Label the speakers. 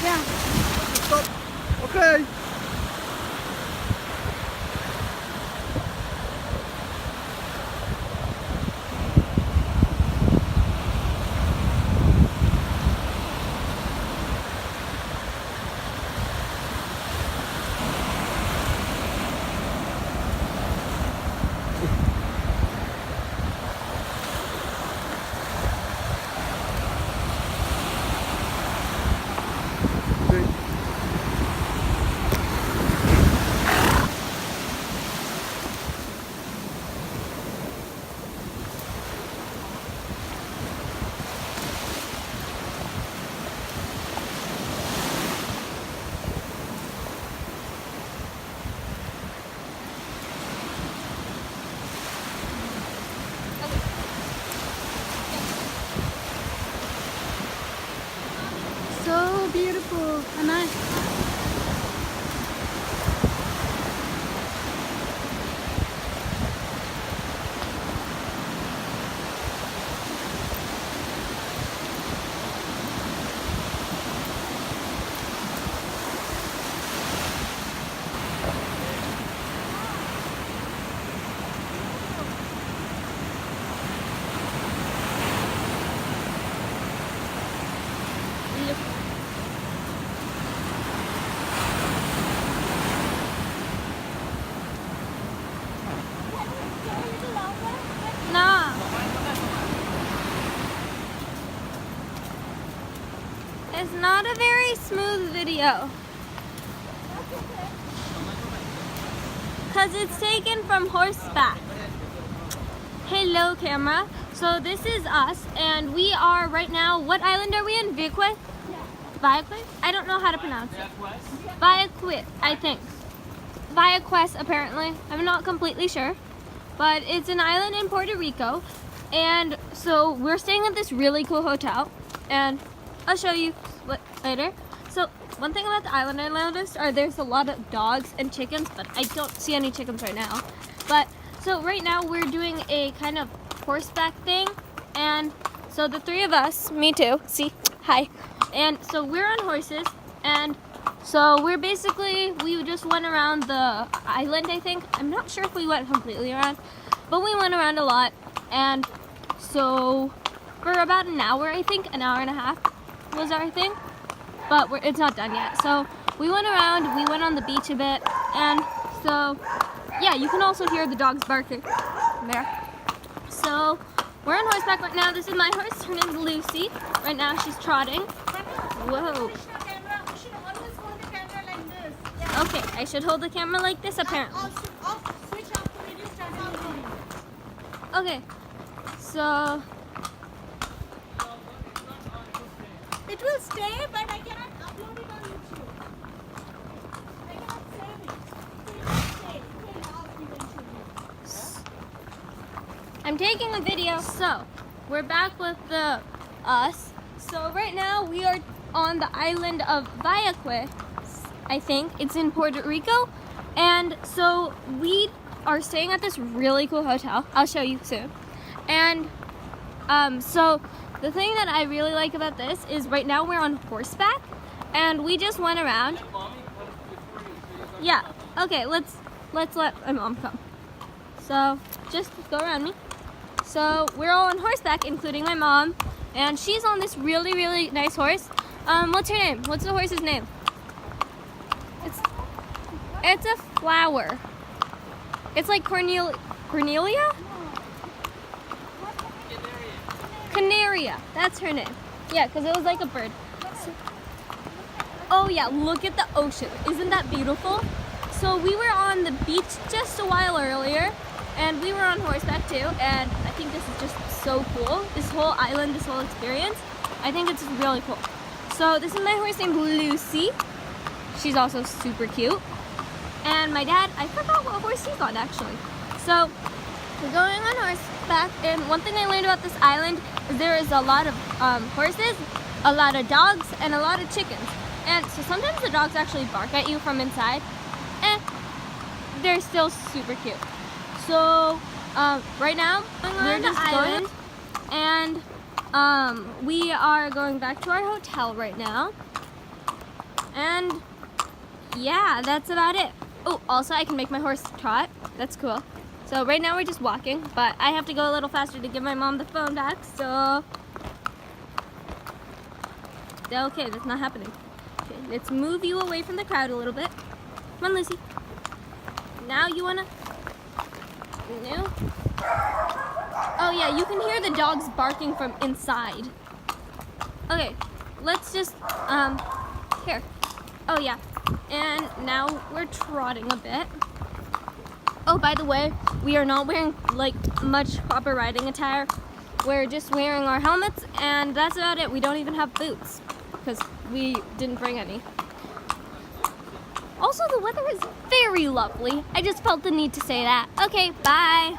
Speaker 1: Yeah.
Speaker 2: Stop. Okay.
Speaker 1: So beautiful and nice. Nah. It's not a very smooth video. Because it's taken from Horseback. Hello camera. So this is us and we are right now, what island are we in? Vieques? Vieques? I don't know how to pronounce it. Vieques, I think. Vieques apparently. I'm not completely sure. But it's an island in Puerto Rico. And so we're staying at this really cool hotel. And I'll show you later. So one thing about the island I noticed are there's a lot of dogs and chickens, but I don't see any chickens right now. But so right now we're doing a kind of horseback thing. And so the three of us, me too, see, hi. And so we're on horses. And so we just went around the island, I think. I'm not sure if we went completely around, but we went around a lot. And so for about an hour, I think, an hour and a half was our thing, but it's not done yet. So we went around, we went on the beach a bit, and so yeah, you can also hear the dogs barking there. So we're on horseback right now. This is my horse, her name's Lucy. Right now she's trotting. Whoa. Okay, I should hold the camera like this apparently. Okay, so
Speaker 3: it will stay, but I cannot upload it on YouTube. I cannot save it. It will stay off eventually.
Speaker 1: I'm taking a video. So we're back with the us. So right now we are on the island of Vieques. I think it's in Puerto Rico, and so we are staying at this really cool hotel. I'll show you soon. And so the thing that I really like about this is right now we're on horseback, and we just went around. Yeah. Okay. Let's let my mom come. So just go around me. So we're all on horseback, including my mom, and she's on this really, really nice horse. What's her name? What's the horse's name? It's a flower. It's like Cornelia? Canaria. That's her name. Yeah, because it was like a bird. Oh yeah, look at the ocean. Isn't that beautiful? So we were on the beach just a while earlier, and we were on horseback too, and I think this is just so cool. This whole island, this whole experience, I think it's really cool. So this is my horse named Lucy. She's also super cute. And my dad, I forgot what horse he's on actually. So we're going on horseback, and one thing I learned about this island is there is a lot of horses, a lot of dogs, and a lot of chickens. And so sometimes the dogs actually bark at you from inside, and they're still super cute. So right now we're just going, and We are going back to our hotel right now. And yeah, that's about it. Oh, also I can make my horse trot. That's cool. So right now we're just walking, but I have to go a little faster to give my mom the phone back, so... Okay, that's not happening. Okay, let's move you away from the crowd a little bit. Come on, Lucy. Now you wanna... No? Oh yeah, you can hear the dogs barking from inside. Okay, let's just, here. Oh yeah, and now we're trotting a bit. Oh, by the way, we are not wearing like much proper riding attire. We're just wearing our helmets, and that's about it. We don't even have boots because we didn't bring any. Also, the weather is very lovely. I just felt the need to say that. Okay, bye.